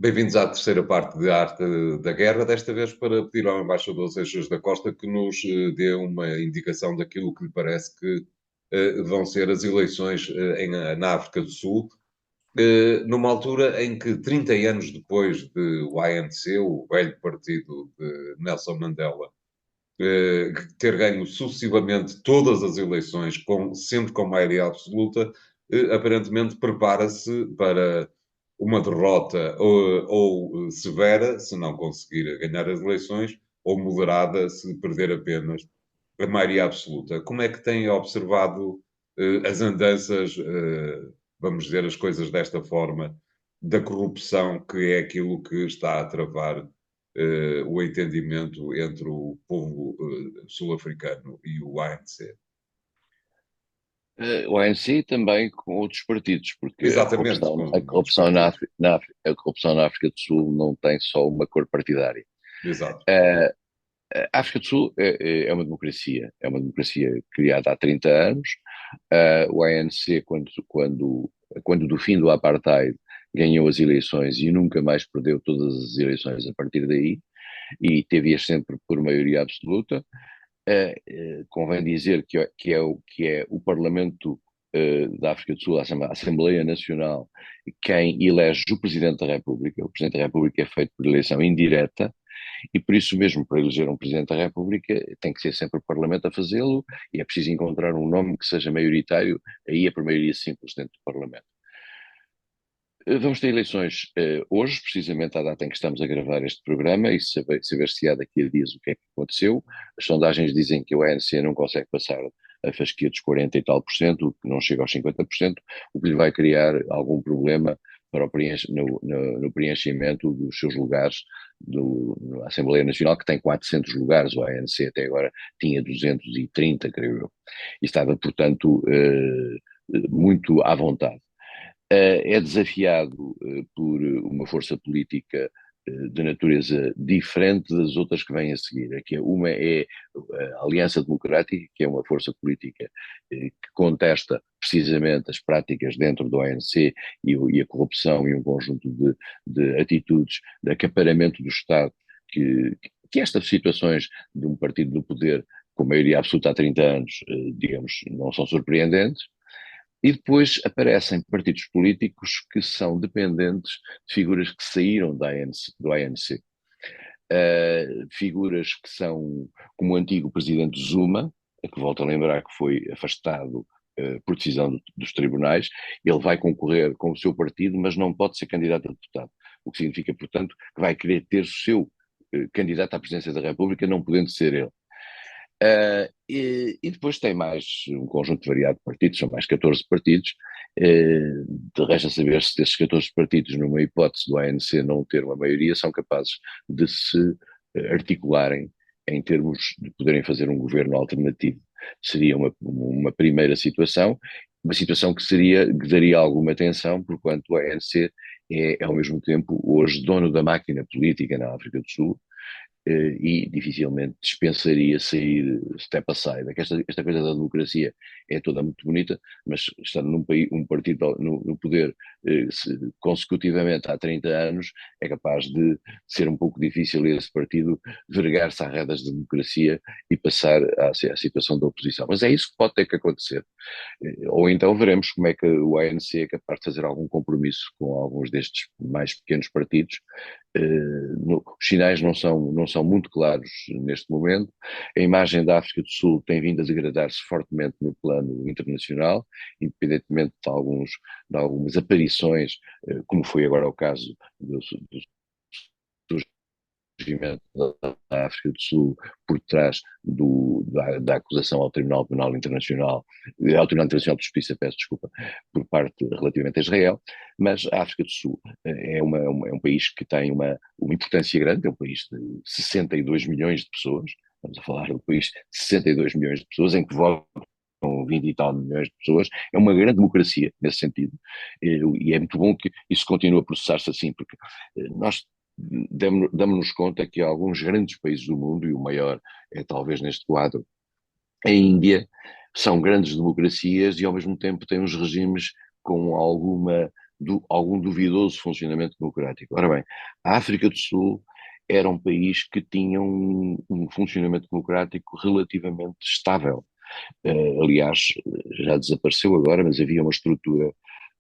Bem-vindos à terceira parte de Arte da Guerra, desta vez para pedir ao embaixador Seixas da Costa que nos dê uma indicação daquilo que lhe parece que vão ser as eleições na África do Sul, numa altura em que, 30 anos depois de o ANC, o velho partido de Nelson Mandela, ter ganho sucessivamente todas as eleições, sempre com maioria absoluta, aparentemente prepara-se para uma derrota ou severa, se não conseguir ganhar as eleições, ou moderada, se perder apenas a maioria absoluta. Como é que tem observado as andanças, vamos dizer as coisas desta forma, da corrupção, que é aquilo que está a travar o entendimento entre o povo sul-africano e o ANC? O ANC também com outros partidos, porque a Exatamente, corrupção, com a outros corrupção partidos. A corrupção na África do Sul não tem só uma cor partidária. Exato. Eh, a África do Sul é uma democracia criada há 30 anos. O ANC, quando do fim do apartheid, ganhou as eleições e nunca mais perdeu todas as eleições a partir daí, e teve-as sempre por maioria absoluta. Convém dizer que é o Parlamento da África do Sul, a Assembleia Nacional, quem elege o Presidente da República. O Presidente da República é feito por eleição indireta, e por isso mesmo, para eleger um Presidente da República, tem que ser sempre o Parlamento a fazê-lo, e é preciso encontrar um nome que seja maioritário, aí é por maioria simples dentro do Parlamento. Vamos ter eleições hoje, precisamente à data em que estamos a gravar este programa, e saber-se-á daqui a dias o que é que aconteceu. As sondagens dizem que o ANC não consegue passar a fasquia dos 40 e tal por cento, o que não chega aos 50%, o que lhe vai criar algum problema para no preenchimento dos seus lugares na Assembleia Nacional, que tem 400 lugares. O ANC até agora tinha 230, creio eu, e estava, portanto, muito à vontade. É desafiado por uma força política de natureza diferente das outras que vêm a seguir. Aqui uma é a Aliança Democrática, que é uma força política que contesta precisamente as práticas dentro do ANC e a corrupção e um conjunto de atitudes de acaparamento do Estado, que estas situações de um partido no poder com maioria absoluta há 30 anos, digamos, não são surpreendentes. E depois aparecem partidos políticos que são dependentes de figuras que saíram do ANC. Figuras que são, como o antigo presidente Zuma, a que volto a lembrar que foi afastado por decisão dos tribunais. Ele vai concorrer com o seu partido, mas não pode ser candidato a deputado. O que significa, portanto, que vai querer ter o seu candidato à presidência da República, não podendo ser ele. E depois tem mais um conjunto variado de partidos, são mais 14 partidos. De resto a saber se desses 14 partidos, numa hipótese do ANC não ter uma maioria, são capazes de se articularem em termos de poderem fazer um governo alternativo. Seria uma primeira situação, uma situação que daria alguma tensão, porquanto o ANC é ao mesmo tempo hoje dono da máquina política na África do Sul, e dificilmente dispensaria sair step aside. Esta coisa da democracia é toda muito bonita, mas estando um partido no poder consecutivamente há 30 anos, é capaz de ser um pouco difícil esse partido vergar-se às redas da democracia e passar à situação da oposição. Mas é isso que pode ter que acontecer. Ou então veremos como é que o ANC é capaz de fazer algum compromisso com alguns destes mais pequenos partidos. Os sinais não são muito claros neste momento. A imagem da África do Sul tem vindo a degradar-se fortemente no plano internacional, independentemente de algumas aparições, como foi agora o caso do surgimento da África do Sul por trás da acusação ao Tribunal Penal Internacional, ao Tribunal Internacional de Justiça, peço desculpa, por parte relativamente a Israel. Mas a África do Sul é um país que tem uma importância grande, é um país de 62 milhões de pessoas. Estamos a falar de um país de 62 milhões de pessoas em que votam 20 e tal milhões de pessoas. É uma grande democracia nesse sentido, e é muito bom que isso continue a processar-se assim, porque nós damos-nos conta que alguns grandes países do mundo, e o maior é talvez neste quadro a Índia, são grandes democracias e ao mesmo tempo têm uns regimes com alguma algum duvidoso funcionamento democrático. Ora bem, a África do Sul era um país que tinha um funcionamento democrático relativamente estável. Aliás, já desapareceu agora, mas havia uma estrutura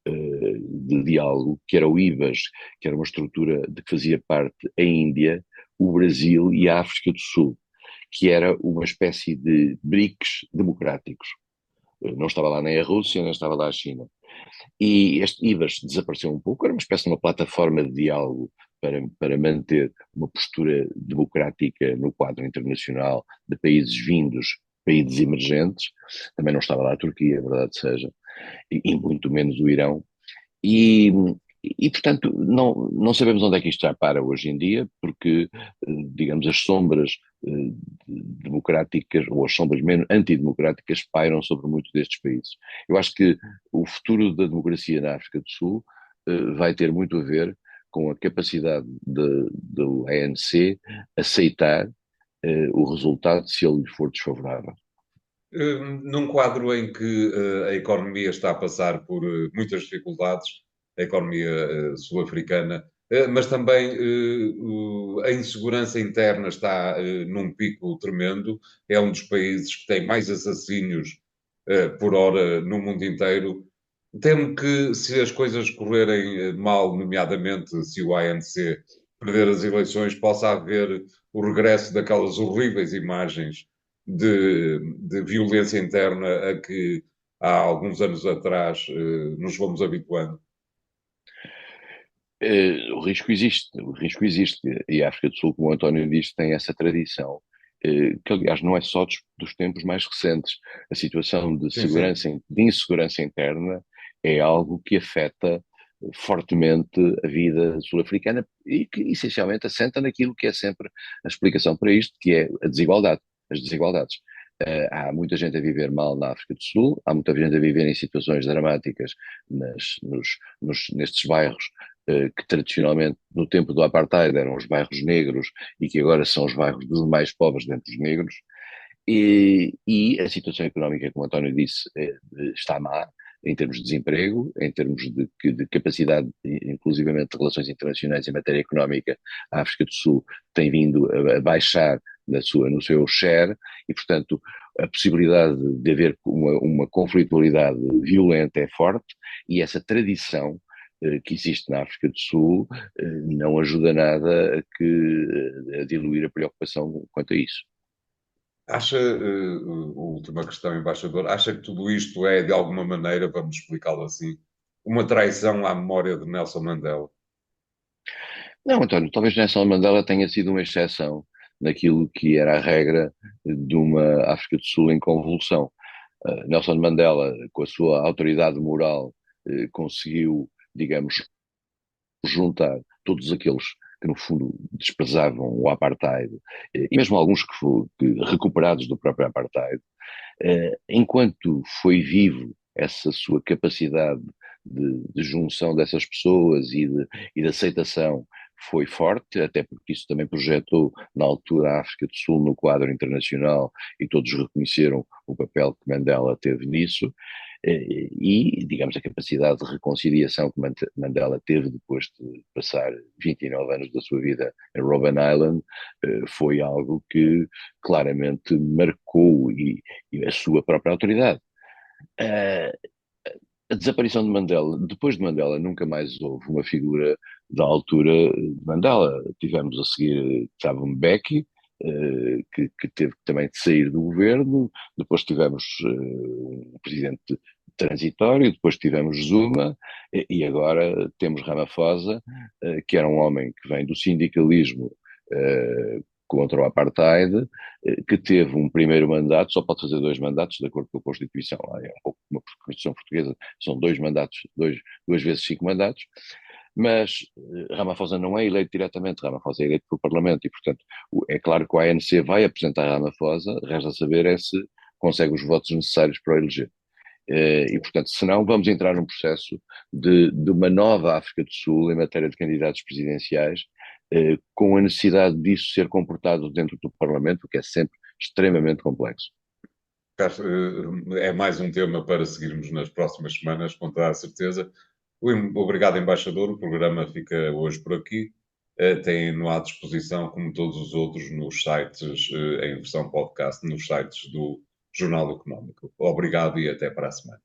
de diálogo, que era o IBAS, que era uma estrutura de que fazia parte a Índia, o Brasil e a África do Sul, que era uma espécie de BRICS democráticos. Não estava lá nem a Rússia, nem estava lá a China. E este IBAS desapareceu um pouco, era uma espécie de uma plataforma de diálogo para manter uma postura democrática no quadro internacional de países vindos, países emergentes. Também não estava lá a Turquia, a verdade seja, e muito menos o Irão. E, portanto, não sabemos onde é que isto já para hoje em dia, porque, digamos, as sombras democráticas, ou as sombras menos antidemocráticas, pairam sobre muitos destes países. Eu acho que o futuro da democracia na África do Sul vai ter muito a ver com a capacidade do ANC aceitar o resultado se ele lhe for desfavorável. Num quadro em que a economia está a passar por muitas dificuldades, a economia sul-africana, mas também a insegurança interna está num pico tremendo, é um dos países que tem mais assassínios por hora no mundo inteiro. Temo que, se as coisas correrem mal, nomeadamente se o ANC perder as eleições, possa haver o regresso daquelas horríveis imagens de violência interna a que há alguns anos atrás nos fomos habituando. O risco existe, o risco existe. E a África do Sul, como o António diz, tem essa tradição, que aliás não é só dos tempos mais recentes. A situação de Sim, sim. segurança, de insegurança interna é algo que afeta fortemente a vida sul-africana e que essencialmente assenta naquilo que é sempre a explicação para isto, que é a desigualdade, as desigualdades. Há muita gente a viver mal na África do Sul, há muita gente a viver em situações dramáticas nestes bairros que tradicionalmente no tempo do apartheid eram os bairros negros e que agora são os bairros dos mais pobres dentre os negros. E a situação económica, como o António disse, está má em termos de desemprego, em termos de capacidade, inclusivamente de relações internacionais em matéria económica. A África do Sul tem vindo a baixar no seu share e, portanto, a possibilidade de haver uma conflitualidade violenta é forte e essa tradição que existe na África do Sul não ajuda nada a diluir a preocupação quanto a isso. Acha, última questão, embaixador, acha que tudo isto é, de alguma maneira, vamos explicá-lo assim, uma traição à memória de Nelson Mandela? Não, António, talvez Nelson Mandela tenha sido uma exceção naquilo que era a regra de uma África do Sul em convulsão. Nelson Mandela, com a sua autoridade moral, conseguiu, digamos, juntar todos aqueles que, no fundo, desprezavam o apartheid, e mesmo alguns que recuperados do próprio apartheid, enquanto foi vivo essa sua capacidade de junção dessas pessoas e de aceitação foi forte, até porque isso também projetou na altura a África do Sul no quadro internacional e todos reconheceram o papel que Mandela teve nisso, e, digamos, a capacidade de reconciliação que Mandela teve depois de passar 29 anos da sua vida em Robben Island, foi algo que claramente marcou e a sua própria autoridade. Uh, a desaparição de Mandela, depois de Mandela, nunca mais houve uma figura da altura de Mandela. Tivemos a seguir Thabo Mbeki, que teve também de sair do governo, depois tivemos um presidente transitório, depois tivemos Zuma, e agora temos Ramaphosa, que era um homem que vem do sindicalismo contra o apartheid, que teve um primeiro mandato, só pode fazer 2 mandatos, de acordo com a Constituição, é um pouco como a Constituição portuguesa, são 2 mandatos, 2 vezes 5 mandatos, mas Ramaphosa não é eleito diretamente, Ramaphosa é eleito pelo Parlamento e, portanto, é claro que o ANC vai apresentar Ramaphosa, resta saber é se consegue os votos necessários para o eleger. E, portanto, se não, vamos entrar num processo de uma nova África do Sul em matéria de candidatos presidenciais, com a necessidade disso ser comportado dentro do Parlamento, o que é sempre extremamente complexo. É mais um tema para seguirmos nas próximas semanas, com toda a certeza. Obrigado, embaixador. O programa fica hoje por aqui. Tem-no à disposição, como todos os outros, nos sites, em versão podcast, nos sites do Jornal Económico. Obrigado e até para a semana.